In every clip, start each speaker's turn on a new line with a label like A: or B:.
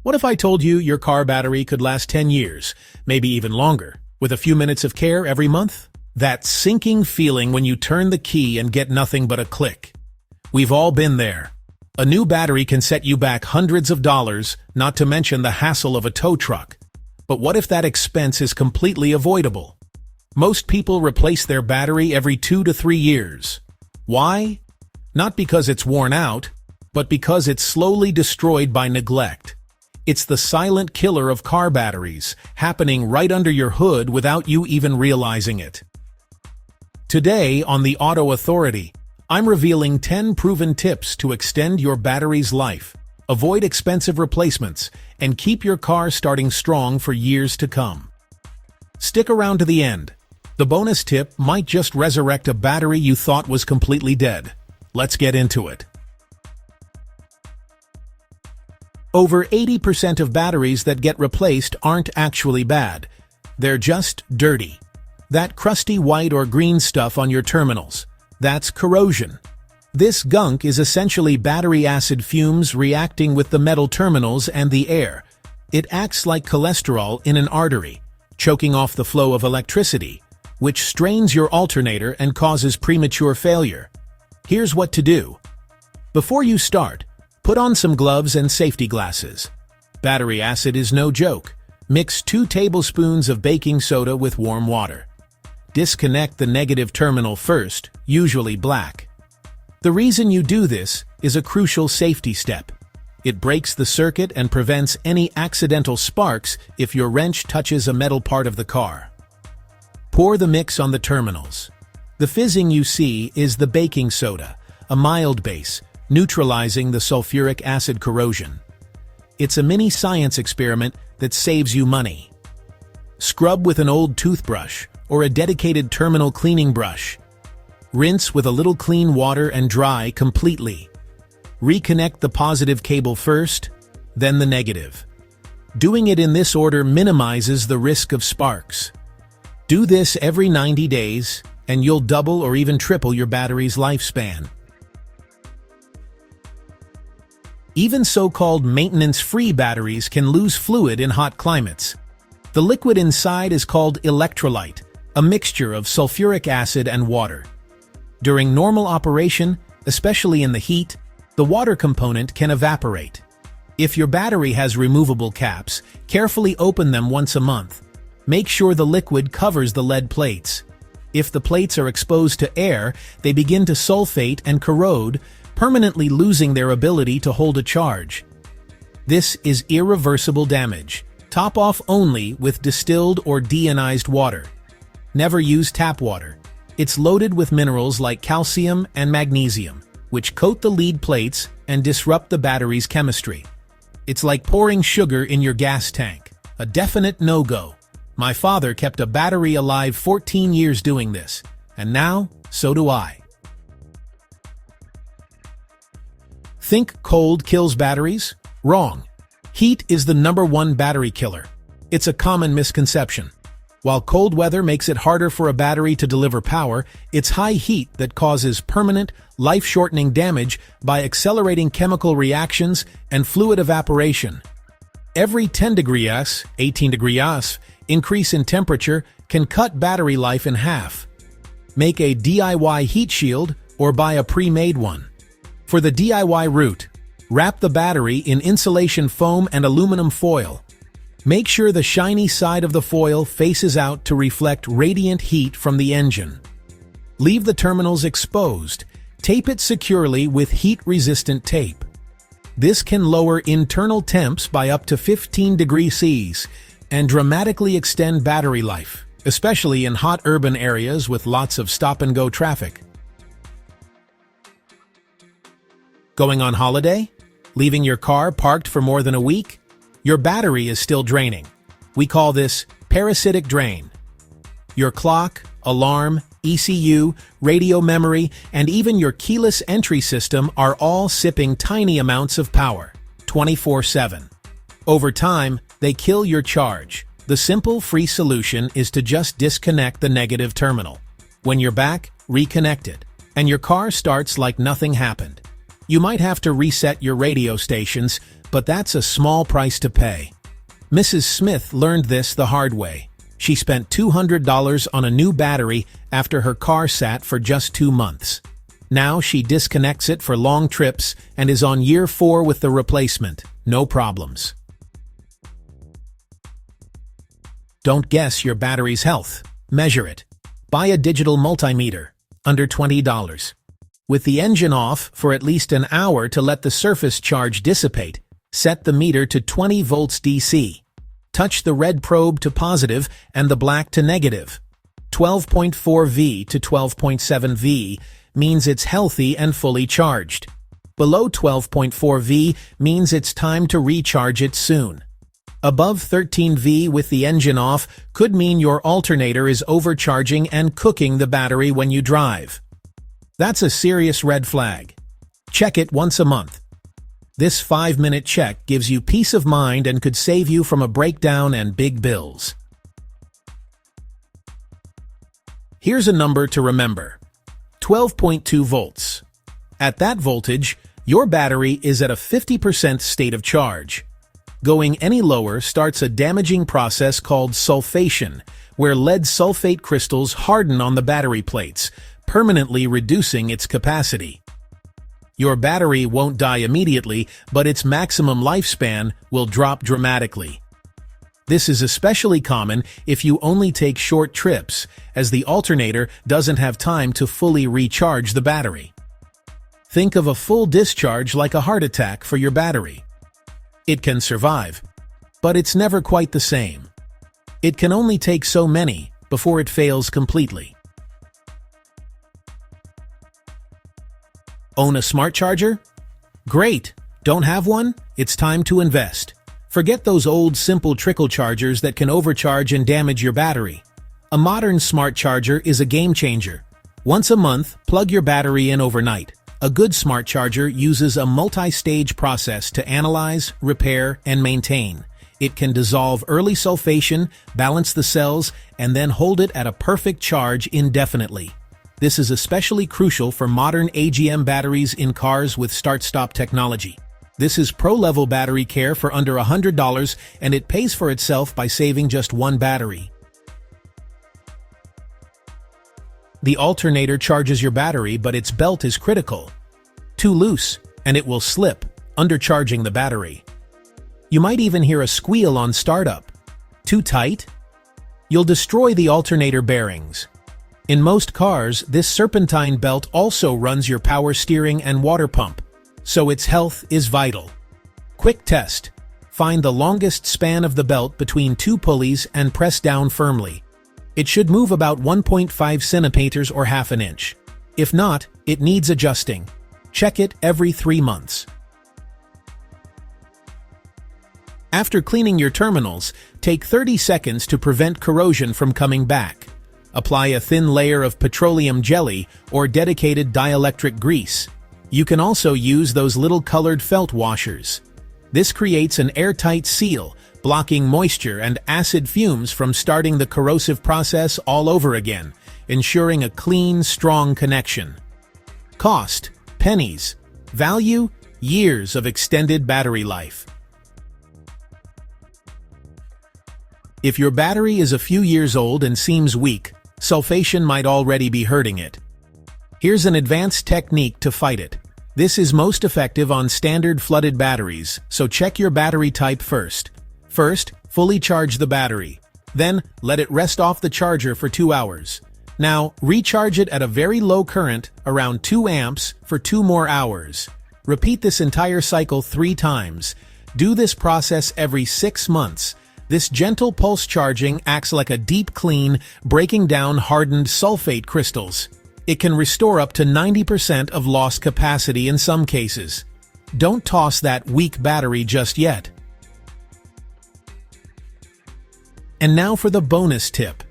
A: What if I told you your car battery could last 10 years, maybe even longer, with a few minutes of care every month? That sinking feeling when you turn the key and get nothing but a click. We've all been there. A new battery can set you back hundreds of dollars, not to mention the hassle of a tow truck. But what if that expense is completely avoidable? Most people replace their battery every 2 to 3 years. Why? Not because it's worn out, but because it's slowly destroyed by neglect. It's the silent killer of car batteries, happening right under your hood without you even realizing it. Today on the Auto Authority, I'm revealing 10 proven tips to extend your battery's life, avoid expensive replacements, and keep your car starting strong for years to come. Stick around to the end. The bonus tip might just resurrect a battery you thought was completely dead. Let's get into it. Over 80% of batteries that get replaced aren't actually bad. They're just dirty. That crusty white or green stuff on your terminals. That's corrosion. This gunk is essentially battery acid fumes reacting with the metal terminals and the air. It acts like cholesterol in an artery, choking off the flow of electricity, which strains your alternator and causes premature failure. Here's what to do. Before you start, put on some gloves and safety glasses. Battery acid is no joke. Mix 2 tablespoons of baking soda with warm water. Disconnect the negative terminal first, usually black. The reason you do this is a crucial safety step. It breaks the circuit and prevents any accidental sparks if your wrench touches a metal part of the car. Pour the mix on the terminals. The fizzing you see is the baking soda, a mild base, neutralizing the sulfuric acid corrosion. It's a mini science experiment that saves you money. Scrub with an old toothbrush or a dedicated terminal cleaning brush. Rinse with a little clean water and dry completely. Reconnect the positive cable first, then the negative. Doing it in this order minimizes the risk of sparks. Do this every 90 days, and you'll double or even triple your battery's lifespan. Even so-called maintenance-free batteries can lose fluid in hot climates. The liquid inside is called electrolyte, a mixture of sulfuric acid and water. During normal operation, especially in the heat, the water component can evaporate. If your battery has removable caps, carefully open them once a month. Make sure the liquid covers the lead plates. If the plates are exposed to air, they begin to sulfate and corrode, permanently losing their ability to hold a charge. This is irreversible damage. Top off only with distilled or deionized water. Never use tap water. It's loaded with minerals like calcium and magnesium, which coat the lead plates and disrupt the battery's chemistry. It's like pouring sugar in your gas tank. A definite no-go. My father kept a battery alive 14 years doing this, and now, so do I. Think cold kills batteries? Wrong. Heat is the #1 battery killer. It's a common misconception. While cold weather makes it harder for a battery to deliver power, it's high heat that causes permanent, life-shortening damage by accelerating chemical reactions and fluid evaporation. Every 10 degrees, 18 degrees, increase in temperature can cut battery life in half. Make a DIY heat shield or buy a pre-made one. For the DIY route, wrap the battery in insulation foam and aluminum foil. Make sure the shiny side of the foil faces out to reflect radiant heat from the engine. Leave the terminals exposed. Tape it securely with heat-resistant tape. This can lower internal temps by up to 15 degrees Celsius and dramatically extend battery life, especially in hot urban areas with lots of stop-and-go traffic. Going on holiday? Leaving your car parked for more than a week? Your battery is still draining. We call this parasitic drain. Your clock, alarm, ECU, radio memory, and even your keyless entry system are all sipping tiny amounts of power, 24/7. Over time, they kill your charge. The simple, free solution is to just disconnect the negative terminal. When you're back, reconnect it, and your car starts like nothing happened. You might have to reset your radio stations, But that's a small price to pay. Mrs. Smith learned this the hard way. She spent $200 on a new battery after her car sat for just 2 months. Now she disconnects it for long trips and is on year 4 with the replacement. No problems. Don't guess your battery's health. Measure it. Buy a digital multimeter, under $20. With the engine off for at least an hour to let the surface charge dissipate, set the meter to 20 volts DC. Touch the red probe to positive and the black to negative. 12.4 V to 12.7 V means it's healthy and fully charged. Below 12.4 V means it's time to recharge it soon. Above 13 V with the engine off could mean your alternator is overcharging and cooking the battery when you drive. That's a serious red flag. Check it once a month. This 5-minute check gives you peace of mind and could save you from a breakdown and big bills. Here's a number to remember. 12.2 volts. At that voltage, your battery is at a 50% state of charge. Going any lower starts a damaging process called sulfation, where lead sulfate crystals harden on the battery plates, permanently reducing its capacity. Your battery won't die immediately, but its maximum lifespan will drop dramatically. This is especially common if you only take short trips, as the alternator doesn't have time to fully recharge the battery. Think of a full discharge like a heart attack for your battery. It can survive, but it's never quite the same. It can only take so many before it fails completely. Own a smart charger? Great! Don't have one? It's time to invest. Forget those old simple trickle chargers that can overcharge and damage your battery. A modern smart charger is a game changer. Once a month, plug your battery in overnight. A good smart charger uses a multi-stage process to analyze, repair, and maintain. It can dissolve early sulfation, balance the cells, and then hold it at a perfect charge indefinitely. This is especially crucial for modern AGM batteries in cars with start-stop technology. This is pro-level battery care for under $100, and it pays for itself by saving just one battery. The alternator charges your battery, but its belt is critical. Too loose, and it will slip, undercharging the battery. You might even hear a squeal on startup. Too tight? You'll destroy the alternator bearings. In most cars, this serpentine belt also runs your power steering and water pump, so its health is vital. Quick test. Find the longest span of the belt between 2 pulleys and press down firmly. It should move about 1.5 centimeters or half an inch. If not, it needs adjusting. Check it every 3 months. After cleaning your terminals, take 30 seconds to prevent corrosion from coming back. Apply a thin layer of petroleum jelly or dedicated dielectric grease. You can also use those little colored felt washers. This creates an airtight seal, blocking moisture and acid fumes from starting the corrosive process all over again, ensuring a clean, strong connection. Cost: pennies. Value: years of extended battery life. If your battery is a few years old and seems weak, sulfation might already be hurting it. Here's an advanced technique to fight it. This is most effective on standard flooded batteries, so check your battery type first. First, fully charge the battery. Then, let it rest off the charger for 2 hours. Now, recharge it at a very low current, around 2 amps, for 2 more hours. Repeat this entire cycle 3 times. Do this process every 6 months. This gentle pulse charging acts like a deep clean, breaking down hardened sulfate crystals. It can restore up to 90% of lost capacity in some cases. Don't toss that weak battery just yet. And now for the bonus tip.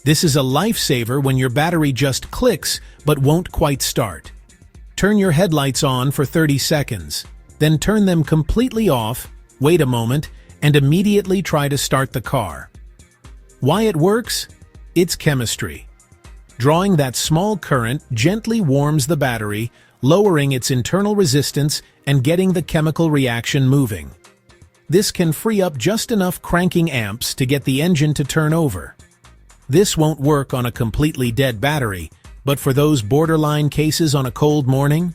A: This is a lifesaver when your battery just clicks but won't quite start. Turn your headlights on for 30 seconds, then turn them completely off, wait a moment, and immediately try to start the car. Why it works? It's chemistry. Drawing that small current gently warms the battery, lowering its internal resistance and getting the chemical reaction moving. This can free up just enough cranking amps to get the engine to turn over. This won't work on a completely dead battery, but for those borderline cases on a cold morning,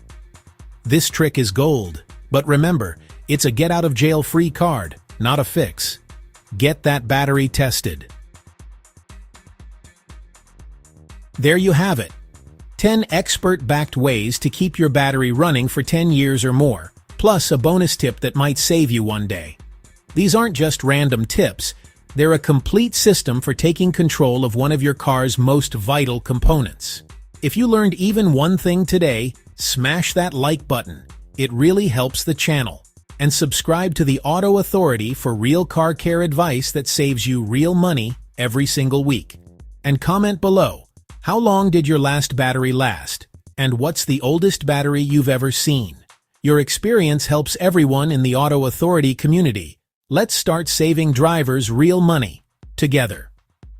A: this trick is gold. But remember, it's a get-out-of-jail-free card, not a fix. Get that battery tested. There you have it. 10 expert-backed ways to keep your battery running for 10 years or more, plus a bonus tip that might save you one day. These aren't just random tips, they're a complete system for taking control of one of your car's most vital components. If you learned even one thing today, smash that like button. It really helps the channel. And subscribe to the Auto Authority for real car care advice that saves you real money every single week. And comment below, how long did your last battery last? And what's the oldest battery you've ever seen? Your experience helps everyone in the Auto Authority community. Let's start saving drivers real money together.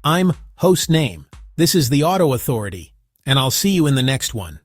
A: I'm Host Name. This is the Auto Authority, and I'll see you in the next one.